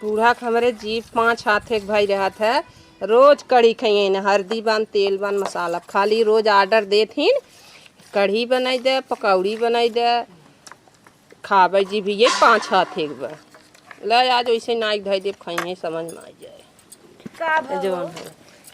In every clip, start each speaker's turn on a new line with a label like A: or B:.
A: बूढ़ा हमरे जीप 5 हाथ एक भाई रहत है। रोज कढ़ी खाइए न, हल्दी बन तेल बन मसाला, खाली रोज ऑर्डर देथिन कढ़ी बनाई दे पकौड़ी बनाई दे खावे जी भी ये 5 हाथ एक बार ल आज वैसे नाक धई दे खाइए समझ में आ जाए
B: का
A: जवन है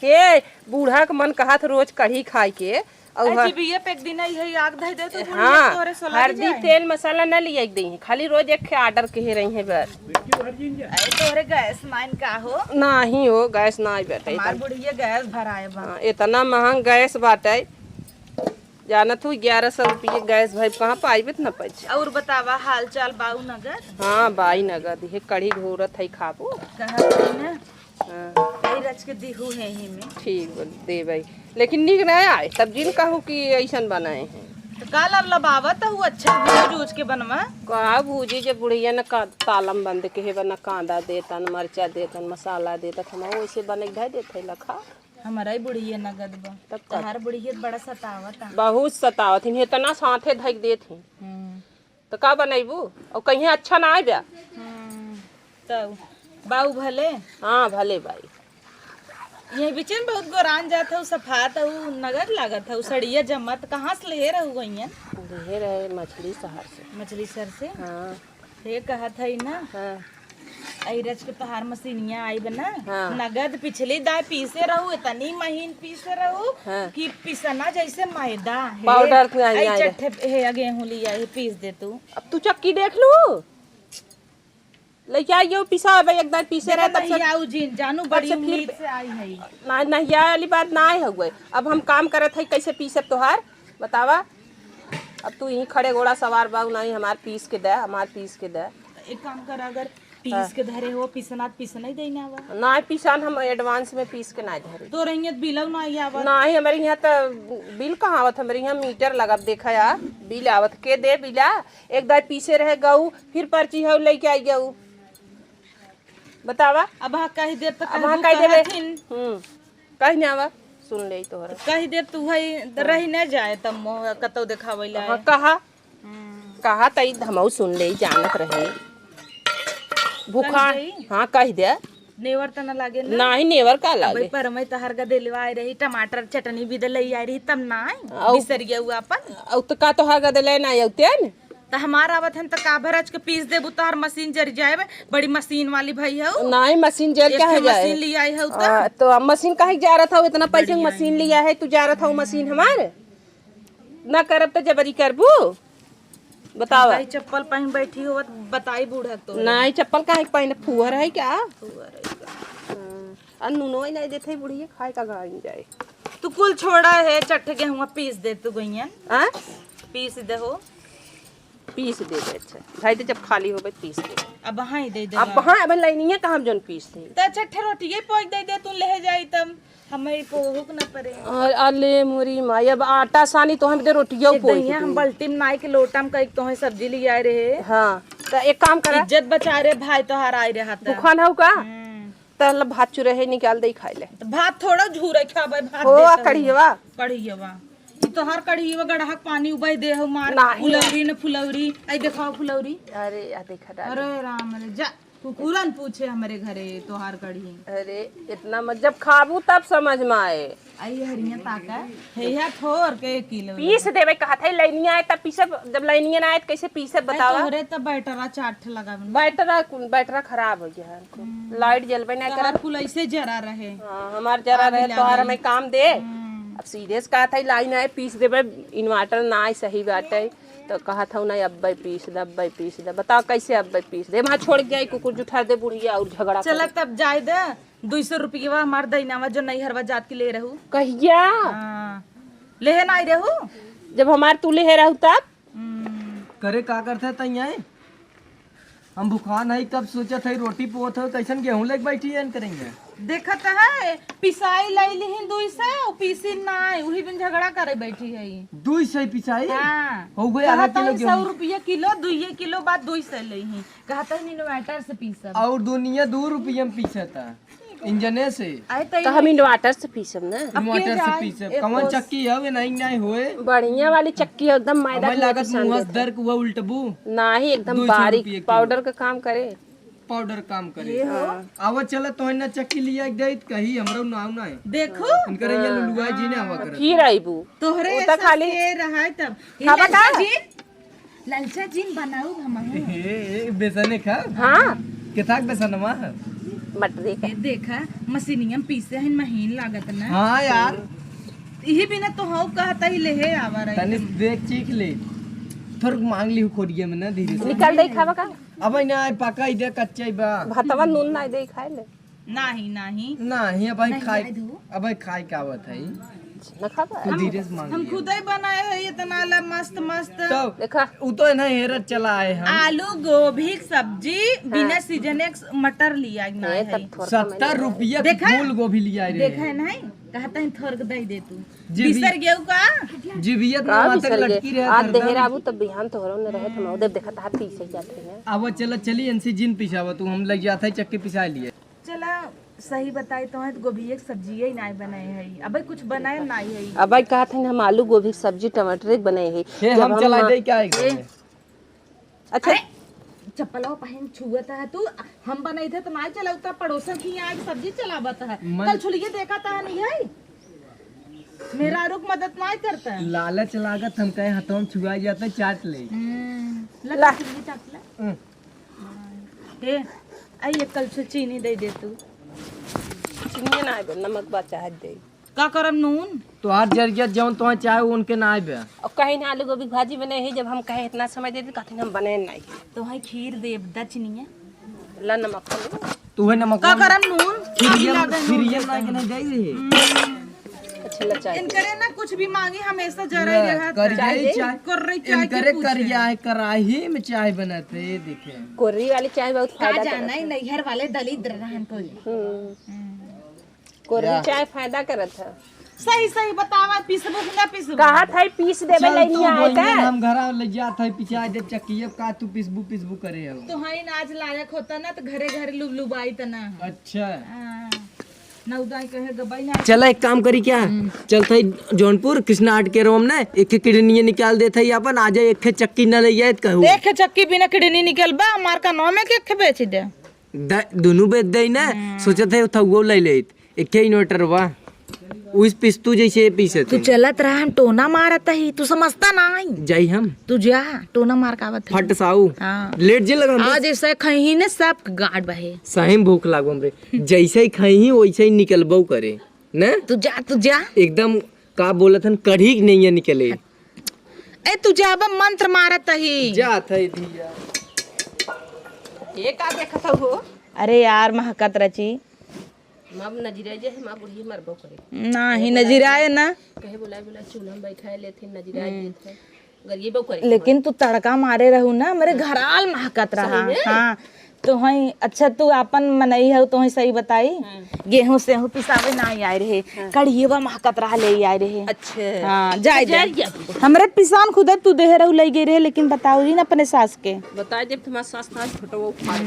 A: के बूढ़ा के मन कहत रोज कढ़ी खाए के और
B: जीबीए पे एक दिन है आग धई दे तो
A: हाँ हल्दी तेल मसाला न लिया दी खाली रोज एक ऑर्डर के रही है बस
B: तोरे गैस माइन का हो
A: नहीं हो गैस ना बैठे
B: हमार बुढ़िया गैस भराए बा
A: इतना महंग गैस बाटे जाना तू 1100 रुपये गैस भाई कहाँ पाइबे न पाई।
B: और बतावा हाल चाल बाऊ नगर
A: हाँ बाई नगद ये कढ़ी घोरत है खाबो
B: कहत है ना
A: हाँ
B: कई रच के दिहू है ही में
A: ठीक दे भाई लेकिन निक नहीं आए तब जिन कहूँ कि ऐसा बनाए हैं
B: तो काल अब लबावत हूँ अच्छा भूज के बनवा
A: कहा भूजी जब बुढ़िया न तालम बंद के है न कांदा देतन मरचा देतन मसाला देता हम वैसे बने ढाई देते लखा
B: हमारा ही बुढ़िया नगद बा
A: तब
B: तहार बुढ़िया बड़ा सतावत
A: बहुत सतावत हिन इतना साथे धक देती तो का बनैबू और कहीं अच्छा ना आए ब्या
B: तब बाऊ भले
A: हाँ भले भाई
B: ये बीच में बहुत गोरान जात हूँ सफात हूँ नगर लागत हूँ सड़िया जमत कहाँ से ले रहू गई
A: ले रहे मछली शहर से
B: मछली सर से
A: हाँ
B: ये कहत है ना
A: हाँ
B: रच के तहार मशीनिया आई बना
A: हाँ।
B: नगद पिछली दाय पीसे रहू इतनी महीन पीसे रहू
A: हाँ।
B: कि पिसना जैसे मैदा
A: पाउडर में
B: आई
A: आई
B: चट्टे हे गेहूं लिया है पीस दे तू
A: अब तू चक्की देख लू लेके आइयो पिसा भाई एक दार पीसे रहे तब से
B: आऊ जी जानू बड़ी
A: से फिर-
B: उम्मीद से आई है
A: ना नहीं वाली बात ना हो गई। अब हम काम करत है कैसे पीसब तोहार बतावा। अब तू यहीं खड़े घोड़ा सवार बाऊ नहीं हमार पीस के दे हमार पीस के दे
B: एक काम कर अगर पीस के धरे हो पीसना ही देना आवा
A: ना पिसान हम एडवांस में पीस के ना धरे
B: तो रही बिलव ना आवा
A: नहीं हमारे यहाँ तो बिल कहाँ आवत हमारे यहाँ मीटर लगा देखा यार बिल आवत के दे बिला एक दार पीसे रहे गऊ फिर पर्ची है लेके आई गऊ बतावा।
B: अब हाँ कही देर तक
A: अब हाँ कह देवे कहीं नहीं आवा सुन ले तोहरा
B: कही देर तू है रही न जाए तब मोह कतौ देखावे ला
A: हाँ कहा तई हमऊ सुन ले जानत रहे भूखा हाँ कह दे
B: नेवर त न लागे ना
A: नहीं नेवर का लागे
B: पर मैं तहर का दिलवा आई रही टमाटर चटनी भी दलई आई रही तब ना बिसर गया हुआ अपन
A: औ तो का तोहार गदे ले ना औते न
B: त हमारा आवत हन त का भरज के पीस देबू तहर मशीन जर जाए बड़ी मशीन वाली भाई हो
A: नहीं मशीन जेल क्या है जाए
B: मशीन ली आई हो
A: तो अब मशीन काहे जा रहा था इतना पैसे की मशीन लिया है तू जा रहा था मशीन हमारे ना करब तो जबरी करबू बतावा।
B: चप्पल पहन बैठी हो बताई बूढ़ा तो
A: नहीं चप्पल काहे पहने फुहर है क्या नुनो नहीं देते बुढ़िया खाए का गाड़ी जाए
B: तू कुल छोड़ा है चट्ठ गेहूं पीस दे तू गईन
A: हाँ
B: पीस दे हो
A: पीस दे दे अच्छा भाई तो जब खाली हो गए पीस दे
B: अब हाँ ही दे दे
A: अब हाँ अब लाइनिया कहाँ जोन पीस दे
B: त चट्ठे रोटी पोच दे दे तू ले जाई तब हमें पोहुक न पड़े
A: और अले मोरी माई अब आटा सानी तो हम दे रोटियों पोई
B: हम बल्टी में नाई के लोटा में कई तो सब्जी ले आए रहे
A: हाँ तो एक काम कर
B: इज्जत बचा रे भाई तोहार आई रहा था
A: दुकान हो का तो भात चुरे है निकाल दे खाई ले
B: तो भात थोड़ा झूरे खाबे भात
A: हो
B: देता
A: कढ़िया
B: कढ़िया तोहार कढ़िया गड़हक पानी उबाई दे हो मार
A: नहीं।
B: फुलौरी न फुलौरी आई देखाओ फुलौरी
A: अरे आ देखा डाल।
B: अरे राम रे जा कुकुरन पूछे हमारे घरे तोहार कढ़ी
A: अरे इतना मत जब खाबू तब समझ में आए
B: आई हरिया ताका हैया थोर के किलो
A: पीस देवे कहा था लाइनिया आए तब पीसब जब लाइनिया ना आए तो कैसे पीसब बतावा।
B: तोहरे तो बैटरा चाट लगा
A: बैटरा खराब हो गया है लाइट जलबे ना
B: तोहार कुल ऐसे जरा रहे
A: हाँ हमार जरा रहे तो हमें काम दे अब सीरियस कहा था लाइन आए पीस देवे इन्वर्टर ना आए सही बात है तो कहा था नहीं अब्बे पीस दे बताओ कैसे अब्बे पीस दे वहाँ छोड़ गया कुकुर जुठा दे बुढ़िया और झगड़ा
B: चल तब जाए दे 200 रुपये हमार दैनावा जो नहीं हरवा जात की ले रहू
A: कहिया
B: ले ना आई रहू
A: जब हमार तू ले रहू तब
C: करे का करते तैयार हम भूखान है तब सोचत है रोटी पोत है कैसन गेहूं लेके बैठी करेंगे
B: देखत है पिसाई लाई लिहिन 200 पीसी नाई वही बिन झगड़ा करे बैठी है
C: 200 पिसाई
B: हाँ
C: हो गए आधा किलो
B: 100 रुपया किलो 2 किलो बाद 200 लेही कहता है इन्वर्टर से पीसब
C: और दुनिया 2 रुपये में पीसता इंजने से
B: आए
A: तो हम इन्वर्टर से पीसब ना
C: टमाटर से पीसब कमन चक्की है नहीं होए
A: बढ़िया वाली चक्की है एकदम मैदा
C: हमें लागत मुंह दर हुआ उल्टबू
A: नहीं एकदम
C: 200
A: बारीक
C: रुपये किलो।
A: पाउडर का काम करे
C: पाउडर काम करे। आवा चला तो ना चक्की लिया दे कही हमरो नाव ना है
B: देखो
C: इनकर ये लुलुआ जी ने आवा कर
A: फिर आईबू
B: तोहरे
A: वो तो खाली
B: ये रहा तब
A: खावा का?
B: ललचा जीन बनाऊ हम
C: ए बेसन खा
A: हाँ
C: केथाक बेसन मा
A: मटरे का
B: देखा मशीनिया में पीसे हैं महीन लागत ना।
C: हां यार
B: यही बिना तो हाउ कहता ही ले आवा रही
C: तनी देख चीख ले थोड़ मांग ली खोरिए में ना धीरे से
A: निकाल दे खावा का
C: अब ना पका दे कच्चा बा
A: भातवा नून ना दे खाए ले
B: नहीं
C: नहीं अब खाई अब खाई का आवत है
A: ना खावा
C: तू धीरे से मांग
B: हम खुद ही बनाए हैं इतना ला मस्त मस्त
C: तो
A: देखा
C: उ तो ना हेरत चला है हम
B: आलू गोभी की सब्जी बिना सीजने के मटर लिया ना
A: ये
B: है
A: तब थोड़ा
C: 70 रुपया
B: देखा?
C: फूल गोभी लिया रे
B: देखा है नहीं कहता है थोड़ के दे दे तू
C: जी भी-
B: बिसर गयो का
C: जीवियत
A: का
C: में
A: बिसर
C: लटकी
A: गए
C: रहे
A: आज देहराबू तब बिहान तो हरो ने रहे थे उधर देखा था पीछे जाते हैं
C: अब चला चली एनसी जिन पिसावा तू हम लग जाता है चक्के पिसा लिए
B: चला सही बताई तो है गोभी एक सब्जी ही नहीं बनाए है अब कुछ बनाए नहीं है
A: अब भाई कहा था हम आलू गोभी की सब्जी टमाटर एक बनाए है
C: हे हम चला दे क्या है
A: अच्छा
B: चप्पलों पहन छुआता है तू हम बनाए थे तो नहीं चलाता पड़ोसन की यहाँ की सब्जी चलावता है कल छुलिए देखा था नहीं है मेरा रुक मदद नहीं करता है
C: लालच लागत हम कहे हाथों में छुआ जाता चाट ले
B: लगा चुलिए चाटला हे आइए कल से चीनी दे दे तू
A: चीनी ना है नमक बचा है दे
B: का करम नून
C: तो हर जरिया जौन तो चाहे उनके ना आबे
A: और कहीं ना आलू गोभी की भाजी बने है जब हम कहे इतना समय दे दे कहते हम बने नहीं
B: तो है खीर दे दचनिया
A: ला नमक खा लो।
C: तू है नमक
B: का करम नून
C: फिर ये ना के नहीं दे रही
A: अच्छा ला चाय
B: इनकरे ना कुछ भी मांगी हमेशा जरा रहा
C: कर जाए चाय
B: कर रही चाय
C: इनकरे करिया है कराही में चाय बनाते ये देखे
A: कोरी वाली चाय बहुत
B: का
A: फायदा
B: जाना है नैहर वाले दलिद्र रहन को
A: कोरी चाय फायदा करत है
B: सही सही बतावा पिसबो कि ना पिसबो
A: कहा था पीस देवे
C: चल
A: नहीं
C: तू
A: आए
C: बोलिए
A: थे
C: हम घर ले जात है पिछा दे चक्की अब का तू पिसबू करे हो
B: तो हाई नाच लायक होता ना तो घरे घरे लुबलुबाई तना
C: अच्छा
B: नौदाई कहे गबाई ना
C: चला एक काम करी क्या चलता है जौनपुर कृष्णा आर्ट के रोम ने एक किडनी निकाल देता है अपन आ जाए एक चक्की न ले जाए कहू
B: देख चक्की बिना किडनी निकल बा हमार का नौ में के बेच दे
C: दोनों बेच दे ना सोचत है था वो ले ले एक ही इन्वर्टर बा उस पिस्तू जैसे पीसे
B: तू चलत रहा हम टोना मारत ही तू समझता नहीं
C: जाई हम
B: तू जा टोना मार का आवत
C: फट साऊ
B: हां
C: लेट जे लगा
B: आज ऐसे खही ने सब गाड़ बहे
C: सही भूख लागो हमरे जैसे ही खाई वैसे ही निकलबो करे ना
B: तू जा
C: एकदम का बोलत हन कढ़ी नहीं है निकले
B: ए तू जाबा मंत्र मारत ही
C: जात है धिया
A: ये का देखत हो
B: अरे यार महकत रची
A: मब नजरे जे हम बुढ़ी मरबो करे
B: नहीं नजराए ना
A: कहे बुलाए चूल्हा में बैठाए लेथे नजरा देत है गरीबो करे
B: लेकिन तू तड़का मारे रहू ना मेरे घराल महकत रहा हाँ तो हई अच्छा तू अपन मनई है तो हई सही बताई गेहूं से हूं पिसावे ना आए रहे कड़िएवा महकत रहा ले आए रहे
A: अच्छा
B: हाँ जाए दे हमरे पिसान खुद तू देह रहू ले गए रहे लेकिन बताऊ ही ना अपने सास के
A: बताए जब तुम्हारा सास था फोटो उखाड़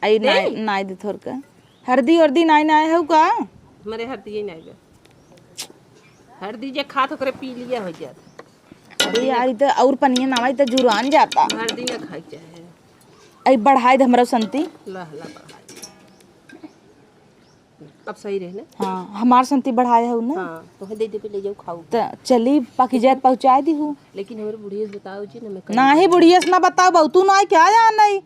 B: आई नाई दे थोर का हरदी हरदी नाई नाई है का
A: हमारे हरदी ही नहीं बे हरदी जे खात ओकरे पी लिया हो जात
B: अरे यार तो और पनिया नावाई तो जुरान जाता
A: हरदी ना खाई चाहे
B: आई बढ़ाई दे हमरा संती
A: ला बढ़ा अब सही रहे ना
B: हाँ हमार संती बढ़ाए हो ना
A: हाँ तो दे दे ले जाओ खाऊ
B: तो चली पाकी जात पहुँचाए दी हूँ
A: लेकिन हमारे बुढ़िया से बताओ जी ना मैं
B: ना ही बुढ़िया से ना बताओ बहु तू ना क्या यार नहीं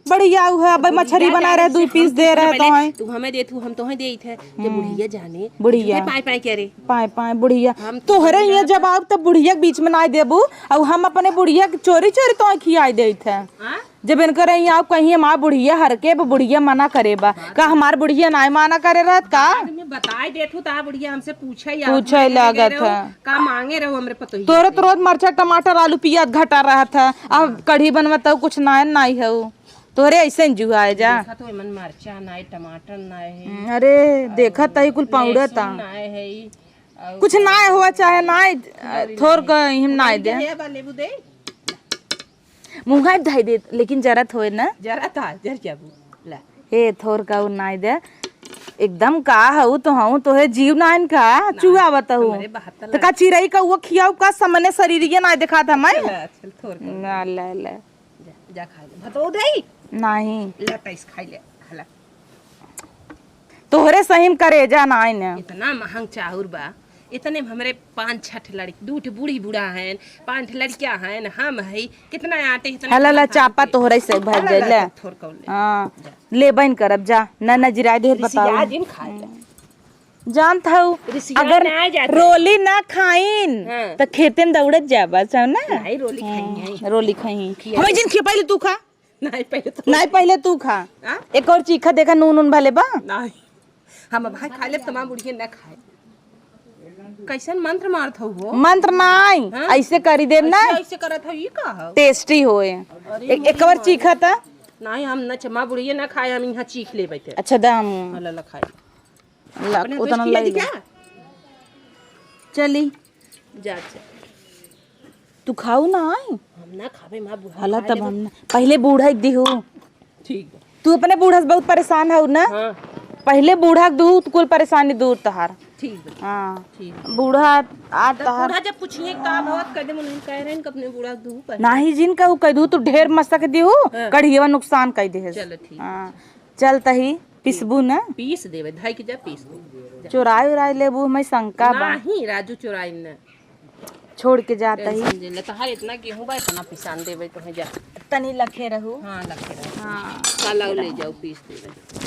B: बढ़िया है अब मछली बना रहे 2 पीस दे रहे तो है
A: तू हमें दे तू हम तो दे थे जब बुढ़िया जाने
B: बुढ़िया
A: पाए पाए कह रे
B: पाए पाए बुढ़िया तोहरे ये जवाब तब बुढ़िया के बीच में ना देबू और हम अपने बुढ़िया के चोरी चोरी तो खियाई दे थे जब इनकर आप कहीं हमार बुढ़िया हर के बुढ़िया मना करे बा का हमार बुढ़िया ना माना करे रहत का
A: मैं बताए देथू ता बुढ़िया हमसे
B: पूछे लागत है
A: का मांगे रहो हमरे पतो
B: तोरे तो रोज मरचा टमाटर आलू प्याज घटा रहा था अब कढ़ी बनवा कुछ ना नहीं है तोरे ऐसे जुआए जा
A: देखा तो मन मरचा नाय टमाटर नाय है
B: अरे देखा तही कुल पाउडर ता
A: नाय है
B: कुछ ना हुआ चाहे ना थोर का हिम ना दे
A: ये बा लेबू दे
B: मुंगा धई दे लेकिन जरत होए ना
A: जरा था जर जाबू ला
B: हे थोर का ना दे एकदम का हऊ तो हऊ तो है जीव नाइन का चुआ बताऊ तो का चिरई का वो खियाऊ का सामने शरीर ये ना दिखा था मैं
A: चल थोर
B: ना ले ले
A: जा खा ले भतो दई
B: नहीं
A: लटाइस खाई ले हला
B: तोहरे सही में करे जा नाई ने
A: इतना महंग चाउर बा इतने में हमरे 5-6 लड़की 2 बूढ़ी बूढ़ा हैं 5 लड़कियां हैं हम है कितना आटे इतना
B: हला ला चापा तोहरे से भज जाइले
A: थोड़ कौले
B: हां लेबन करब जा न जिराय दे बताओ
A: आज इन खाए ले
B: जानत हूँ
A: रिसिया
B: अगर
A: ना जाते।
B: रोली ना खाइन
A: हाँ।
B: तो खेते में दौड़त जाबा सब ना
A: नहीं रोली खाई है
B: रोली खाई हमें जिन खिया पहले तू खा
A: नहीं पहले तो
B: नहीं पहले तू खा
A: हाँ?
B: एक और चीखा देखा नून उन भले बा
A: नहीं हम भाई खा ले तमाम बुढ़िया ना खाए कैसन मंत्र मारत हो वो
B: मंत्र नहीं
A: हाँ?
B: ऐसे करी देब ना
A: ऐसे करत हो ये का हो
B: टेस्टी होए एक और चीखा था
A: नहीं हम न चमा बुढ़िया ना खाए हम यहाँ चीख ले बैठे
B: अच्छा दाम
A: हला खाए
B: लग उतना ले
A: क्या
B: चली
A: जा जा
B: तू खाऊ ना आई
A: हम ना खावे मां बुढ़ा
B: हला तब हम ना पहले बूढ़ा दी हो
A: ठीक बा
B: तू अपने बूढ़ा से बहुत परेशान हो ना
A: हां
B: पहले बूढ़ा दू तो कुल परेशानी दूर तहार
A: ठीक बा
B: हाँ
A: ठीक
B: बूढ़ा आज तहार
A: बूढ़ा जब पूछिए का बहुत कदम उन्हें कह रहे हैं कि अपने बूढ़ा दू पर
B: नाही जिन कहू कह दू तू ढेर मसक दी हो कढ़िया नुकसान कह दे
A: चलो ठीक
B: हाँ चल तही पिसबू ना
A: पीस देवे धाई के जा पीस दे
B: चोराई उराई लेबू हमें शंका बा
A: नहीं राजू चोराई न
B: छोड़ के जाता ही
A: समझे ले तहार इतना गेहूं बा इतना पिसान देवे तो है जा
B: तनी लखे रहू
A: हां लखे
B: हाँ
A: काला ले जाओ पीस देवे